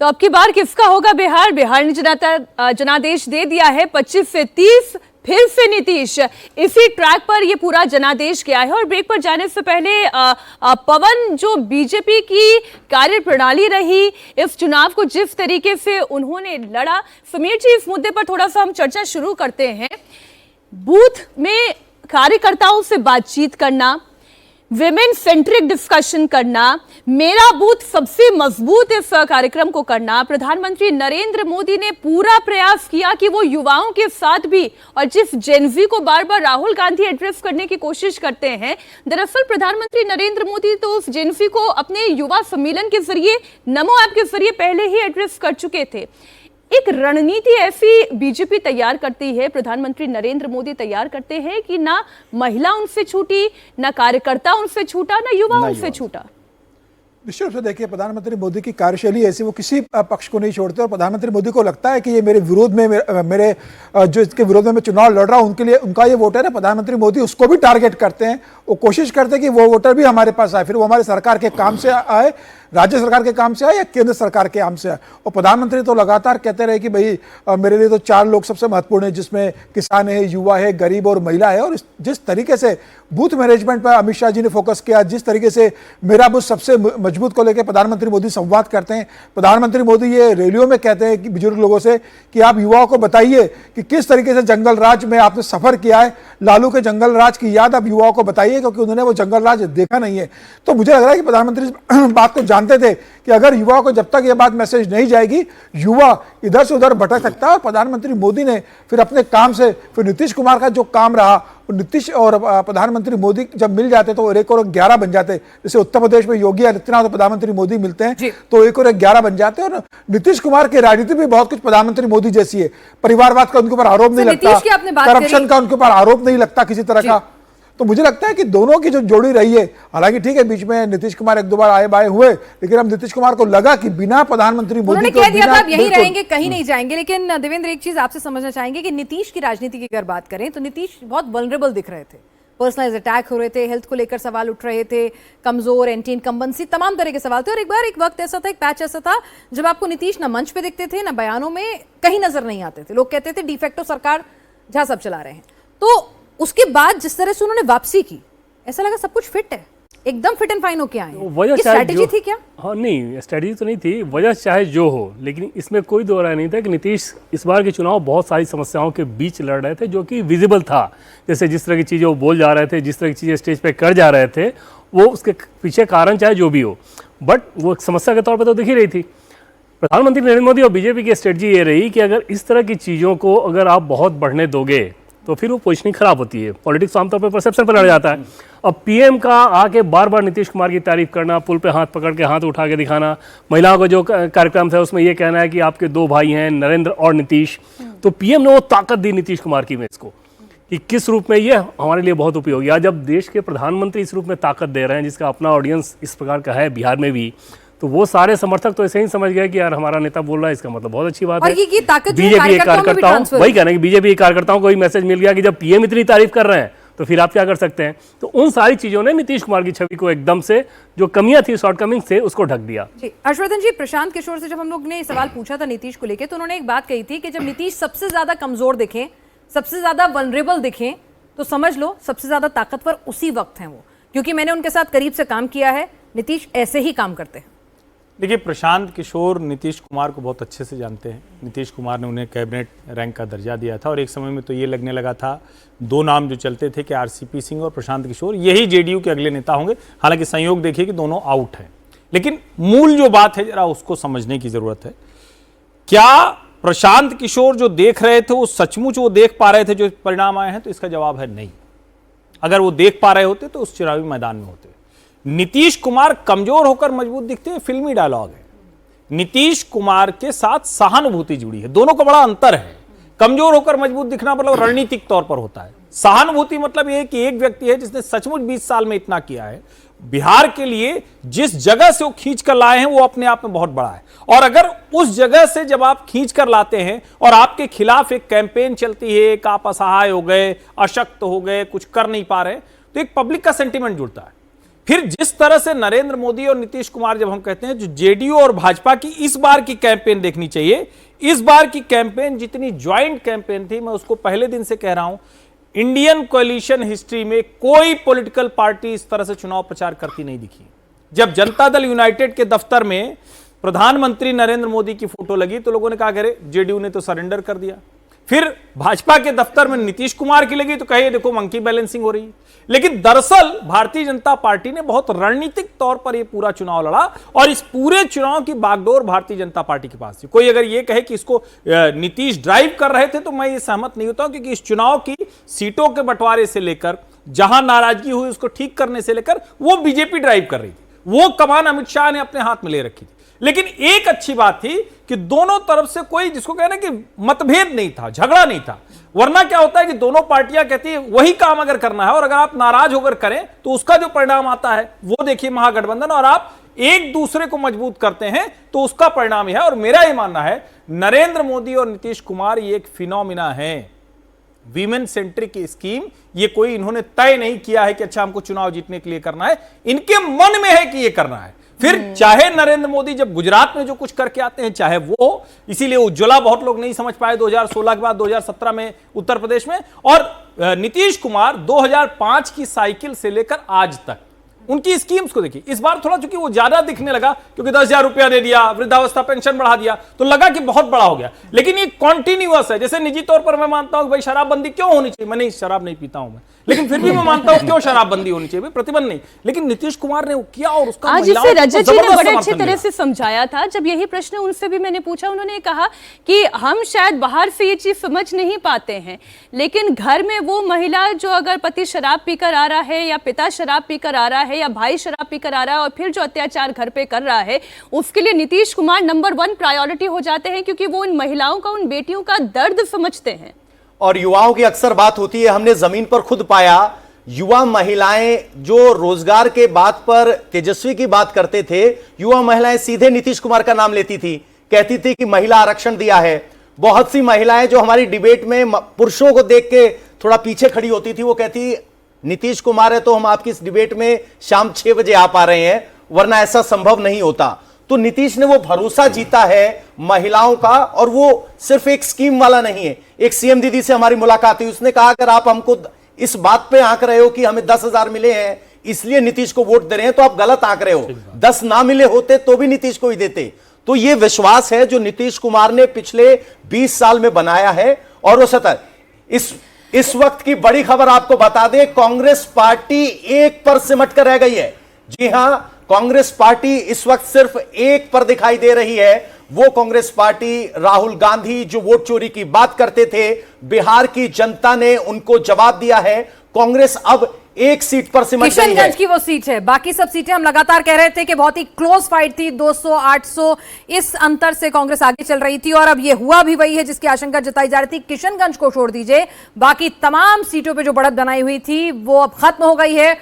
तो अब की बार किसका होगा बिहार? बिहार ने जनादेश दे दिया है 25 से 30, फिर से नीतीश इसी ट्रैक पर ये पूरा जनादेश किया है। और ब्रेक पर जाने से पहले पवन, जो बीजेपी की कार्यप्रणाली रही, इस चुनाव को जिस तरीके से उन्होंने लड़ा, समीर जी इस मुद्दे पर थोड़ा सा हम चर्चा शुरू करते हैं। बूथ में कार्यकर्ताओं से बातचीत करना, विमेन सेंट्रिक डिस्कशन करना, मेरा बूथ सबसे मजबूत इस कार्यक्रम को करना, प्रधानमंत्री नरेंद्र मोदी ने पूरा प्रयास किया कि वो युवाओं के साथ भी, और जिस जेनजी को बार बार राहुल गांधी एड्रेस करने की कोशिश करते हैं, दरअसल प्रधानमंत्री नरेंद्र मोदी तो उस जेनजी को अपने युवा सम्मेलन के जरिए, नमो ऐप के जरिए पहले ही एड्रेस कर चुके थे। एक रणनीति ऐसी बीजेपी तैयार करती है, प्रधानमंत्री नरेंद्र मोदी तैयार करते हैं कि ना महिला उनसे छूटी, ना कार्यकर्ता उनसे छूटा, ना युवा उनसे छूटा। निश्चित रूप से देखिए, प्रधानमंत्री मोदी की कार्यशैली ऐसी, वो किसी पक्ष को नहीं छोड़ते। और प्रधानमंत्री मोदी को लगता है कि ये मेरे विरोध में, मेरे जो इसके विरोध में मैं चुनाव लड़ रहा हूं, उनके लिए, उनका ये वोटर है, प्रधानमंत्री मोदी उसको भी टारगेट करते हैं। वो कोशिश करते हैं कि वो वोटर भी हमारे पास आए, फिर वो हमारे सरकार के काम से आए, राज्य सरकार के काम से आए या केंद्र सरकार के काम से आए। और प्रधानमंत्री तो लगातार कहते रहे कि भाई मेरे लिए तो 4 लोग सबसे महत्वपूर्ण है, जिसमें किसान है, युवा है, गरीब और महिला है। और जिस तरीके से बूथ मैनेजमेंट पर अमित शाह जी ने फोकस किया, जिस तरीके से मेरा बूथ सबसे मजबूत को लेकर प्रधानमंत्री मोदी संवाद करते हैं। प्रधानमंत्री मोदी ये रैलियों में कहते हैं कि बुजुर्ग लोगों से कि आप युवाओं को बताइए कि किस तरीके से जंगल राज में आपने सफर किया है, लालू के जंगल राज की याद आप युवाओं को बताइए, क्योंकि उन्होंने वो जंगल राज देखा नहीं है। तो मुझे लग रहा है कि प्रधानमंत्री इस बात को जानते थे कि अगर युवाओं को जब तक ये बात मैसेज नहीं जाएगी, युवा इधर से उधर भटक सकता है। और प्रधानमंत्री मोदी ने फिर अपने काम से, फिर नीतीश कुमार का जो काम रहा, नीतीश और प्रधानमंत्री मोदी जब मिल जाते तो 1 और 11 बन जाते। जैसे उत्तर प्रदेश में योगी आदित्यनाथ और प्रधानमंत्री मोदी मिलते हैं तो 1 और 11 बन जाते हैं। और नीतीश कुमार की राजनीति में बहुत कुछ प्रधानमंत्री मोदी जैसी है। परिवारवाद का उनके ऊपर आरोप नहीं लगता, करप्शन का उनके ऊपर आरोप नहीं लगता किसी तरह का। तो मुझे लगता है कि दोनों की जो जोड़ी रही है, हालांकि ठीक है बीच में नीतीश कुमार 1-2 बार आए बाए हुए, लेकिन अब नीतीश कुमार को लगा कि बिना प्रधानमंत्री मोदी को यही रहेंगे, कहीं नहीं जाएंगे। लेकिन देवेंद्र, एक चीज आपसे समझना चाहेंगे कि नीतीश की राजनीति की अगर बात करें तो नीतीश बहुत वल्नरेबल दिख रहे थे, पर्सनलाइज अटैक हो रहे थे, हेल्थ को लेकर सवाल उठ रहे थे, कमजोर, एंटी इनकम्बेंसी, तमाम तरह के सवाल थे। और एक वक्त ऐसा था, एक पैच ऐसा था जब आपको नीतीश ना मंच पे दिखते थे, ना बयानों में कहीं नजर नहीं आते थे। लोग कहते थे डिफेक्टो सरकार जहां सब चला रहे हैं। तो उसके बाद जिस तरह से उन्होंने वापसी की, ऐसा लगा सब कुछ फिट है, एकदम फिट एंड फाइन होके आए हैं। वजह स्ट्रैटेजी थी क्या? हाँ, नहीं स्ट्रैटेजी तो नहीं थी, वजह चाहे जो हो, लेकिन इसमें कोई दो राय नहीं था कि नीतीश इस बार के चुनाव बहुत सारी समस्याओं के बीच लड़ रहे थे, जो कि विजिबल था। जैसे जिस तरह की चीज़ें वो बोल जा रहे थे, जिस तरह की चीज़ें स्टेज पे कर जा रहे थे, वो उसके पीछे कारण चाहे जो भी हो, बट वो समस्या के तौर पर तो दिख ही रही थी। प्रधानमंत्री नरेंद्र मोदी और बीजेपी की स्ट्रेटजी ये रही कि अगर इस तरह की चीज़ों को अगर आप बहुत बढ़ने दोगे तो फिर वो पोजीशनिंग खराब होती है। पॉलिटिक्स आमतौर पर परसेप्शन पर लड़ जाता है। अब पीएम का आके बार बार नीतीश कुमार की तारीफ करना, पुल पे हाथ पकड़ के हाथ उठा के दिखाना, महिलाओं का जो कार्यक्रम था उसमें ये कहना है कि आपके 2 भाई हैं, नरेंद्र और नीतीश। तो पीएम ने वो ताकत दी नीतीश कुमार की इमेज को कि किस रूप में ये हमारे लिए बहुत उपयोगी। आज जब देश के प्रधानमंत्री इस रूप में ताकत दे रहे हैं, जिसका अपना ऑडियंस इस प्रकार का है बिहार में भी, तो वो सारे समर्थक तो ऐसे ही समझ गए कि यार हमारा नेता बोल रहा है, इसका मतलब बहुत अच्छी बात है। बीजेपी कार्यकर्ताओं, वही कहना कि बीजेपी कार्यकर्ताओं को ही मैसेज मिल गया कि जब पीएम इतनी तारीफ कर रहे हैं तो फिर आप क्या कर सकते हैं। तो उन सारी चीजों ने नीतीश कुमार की छवि को एकदम से, जो कमियां थी, शॉर्टकमिंग से, उसको ढक दिया। हर्षवर्धन जी, प्रशांत किशोर से जब हम लोग ने सवाल पूछा था नीतीश को लेकर, तो उन्होंने एक बात कही थी कि जब नीतीश सबसे ज्यादा कमजोर दिखें, सबसे ज्यादा वल्नरेबल दिखें, तो समझ लो सबसे ज्यादा ताकतवर उसी वक्त हैं वो, क्योंकि मैंने उनके साथ करीब से काम किया है। नीतीश ऐसे ही काम करते हैं। देखिए, प्रशांत किशोर नीतीश कुमार को बहुत अच्छे से जानते हैं। नीतीश कुमार ने उन्हें कैबिनेट रैंक का दर्जा दिया था और एक समय में तो ये लगने लगा था, 2 नाम जो चलते थे कि आरसीपी सिंह और प्रशांत किशोर, यही जेडीयू के अगले नेता होंगे। हालांकि संयोग देखिए कि दोनों आउट हैं, लेकिन मूल जो बात है जरा उसको समझने की जरूरत है। क्या प्रशांत किशोर जो देख रहे थे वो सचमुच वो देख पा रहे थे जो परिणाम आए हैं? तो इसका जवाब है नहीं। अगर वो देख पा रहे होते तो उस चुनावी मैदान में होते। नीतीश कुमार कमजोर होकर मजबूत दिखते हैं, फिल्मी डायलॉग है। नीतीश कुमार के साथ सहानुभूति जुड़ी है, दोनों का बड़ा अंतर है। कमजोर होकर मजबूत दिखना मतलब रणनीतिक तौर पर होता है, सहानुभूति मतलब यह कि एक व्यक्ति है जिसने सचमुच 20 साल में इतना किया है, बिहार के लिए जिस जगह से वो खींच कर लाए हैं वो अपने आप में बहुत बड़ा है। और अगर उस जगह से जब आप खींच कर लाते हैं और आपके खिलाफ एक कैंपेन चलती है कि आप असहाय हो गए, अशक्त हो गए, कुछ कर नहीं पा रहे, तो एक पब्लिक का सेंटीमेंट जुड़ता है। फिर जिस तरह से नरेंद्र मोदी और नीतीश कुमार, जब हम कहते हैं जो जेडीयू और भाजपा की इस बार की कैंपेन देखनी चाहिए, इस बार की कैंपेन जितनी ज्वाइंट कैंपेन थी, मैं उसको पहले दिन से कह रहा हूं, इंडियन कोalition हिस्ट्री में कोई पॉलिटिकल पार्टी इस तरह से चुनाव प्रचार करती नहीं दिखी। जब जनता दल यूनाइटेड के दफ्तर में प्रधानमंत्री नरेंद्र मोदी की फोटो लगी तो लोगों ने कहा करे जेडीयू ने तो सरेंडर कर दिया। फिर भाजपा के दफ्तर में नीतीश कुमार की लगी तो कहे देखो मंकी बैलेंसिंग हो रही है। लेकिन दरअसल भारतीय जनता पार्टी ने बहुत रणनीतिक तौर पर यह पूरा चुनाव लड़ा और इस पूरे चुनाव की बागडोर भारतीय जनता पार्टी के पास थी। कोई अगर यह कहे कि इसको नीतीश ड्राइव कर रहे थे तो मैं ये सहमत नहीं होता हूं, क्योंकि इस चुनाव की सीटों के बंटवारे से लेकर जहां नाराजगी हुई उसको ठीक करने से लेकर वो बीजेपी ड्राइव कर रही थी, वो कमान अमित शाह ने अपने हाथ में ले रखी थी। लेकिन एक अच्छी बात थी कि दोनों तरफ से कोई, जिसको कहना कि मतभेद नहीं था, झगड़ा नहीं था। वरना क्या होता है कि दोनों पार्टियां कहती है वही काम अगर करना है और अगर आप नाराज होकर करें तो उसका जो परिणाम आता है वो देखिए महागठबंधन, और आप एक दूसरे को मजबूत करते हैं तो उसका परिणाम यह है। और मेरा यह मानना है नरेंद्र मोदी और नीतीश कुमार ये एक फिनोमिना है, वीमेन सेंट्रिक स्कीम। ये कोई इन्होंने तय नहीं किया है कि अच्छा हमको चुनाव जीतने के लिए करना है, इनके मन में है कि ये करना है। फिर चाहे नरेंद्र मोदी जब गुजरात में जो कुछ करके आते हैं, चाहे वो, इसीलिए उज्ज्वला बहुत लोग नहीं समझ पाए 2016 के बाद 2017 में उत्तर प्रदेश में, और नीतीश कुमार 2005 की साइकिल से लेकर आज तक उनकी स्कीम्स को देखिए। इस बार थोड़ा चूंकि वो ज्यादा दिखने लगा क्योंकि 10,000 रुपया दे दिया, वृद्धावस्था पेंशन बढ़ा दिया, तो लगा कि बहुत बड़ा हो गया। लेकिन ये कॉन्टिन्यूअस है। जैसे निजी तौर पर मैं मानता हूं कि भाई शराबबंदी क्यों होनी चाहिए, मैं नहीं, शराब नहीं पीता हूं मैं, लेकिन फिर भी मैं मानता हूं क्यों शराबबंदी होनी चाहिए, प्रतिबंध नहीं। लेकिन नीतीश कुमार ने वो किया और उसका आज महिलाओं इसे को रजत जी ने जबरदस्त बड़े अच्छे समर्थन तरह मिला। से समझाया था। जब यही प्रश्न उनसे भी मैंने पूछा, उन्होंने कहा कि हम शायद बाहर से ये चीज समझ नहीं पाते हैं, लेकिन घर में वो महिला जो अगर पति शराब पीकर आ रहा है या पिता शराब पीकर आ रहा है या भाई शराब पीकर आ रहा है और फिर जो अत्याचार घर पे कर रहा है, उसके लिए नीतीश कुमार नंबर 1 प्रायोरिटी हो जाते हैं, क्योंकि वो उन महिलाओं का, उन बेटियों का दर्द समझते हैं। और युवाओं की अक्सर बात होती है, हमने जमीन पर खुद पाया, युवा महिलाएं जो रोजगार के बात पर तेजस्वी की बात करते थे, युवा महिलाएं सीधे नीतीश कुमार का नाम लेती थी, कहती थी कि महिला आरक्षण दिया है। बहुत सी महिलाएं जो हमारी डिबेट में पुरुषों को देख के थोड़ा पीछे खड़ी होती थी, वो कहती नीतीश कुमार है तो हम आपकी इस डिबेट में शाम 6 बजे आ पा रहे हैं, वरना ऐसा संभव नहीं होता। तो नीतीश ने वो भरोसा जीता है महिलाओं का, और वो सिर्फ एक स्कीम वाला नहीं है। एक सीएम दीदी से हमारी मुलाकात हुई, उसने कहा अगर आप हमको इस बात पे आंक रहे हो कि हमें 10,000 मिले हैं इसलिए नीतीश को वोट दे रहे हैं, तो आप गलत आंक रहे हो। 10 ना मिले होते तो भी नीतीश को ही देते। तो ये विश्वास है जो नीतीश कुमार ने पिछले 20 साल में बनाया है। और वो सतर इस वक्त की बड़ी खबर आपको बता दें, कांग्रेस पार्टी एक पर सिमट कर रह गई है। जी हां, कांग्रेस पार्टी इस वक्त सिर्फ एक पर दिखाई दे रही है। वो कांग्रेस पार्टी, राहुल गांधी जो वोट चोरी की बात करते थे, बिहार की जनता ने उनको जवाब दिया है। कांग्रेस अब एक सीट पर सिमट गई है। किशनगंज की वो सीट है, बाकी सब सीटें हम लगातार कह रहे थे कि बहुत ही क्लोज फाइट थी, 200 800 इस अंतर से कांग्रेस आगे चल रही थी, और अब ये हुआ भी वही है जिसकी आशंका जताई जा रही थी। किशनगंज को छोड़ दीजिए, बाकी तमाम सीटों पे जो बढ़त बनाई हुई थी वो अब खत्म हो गई है।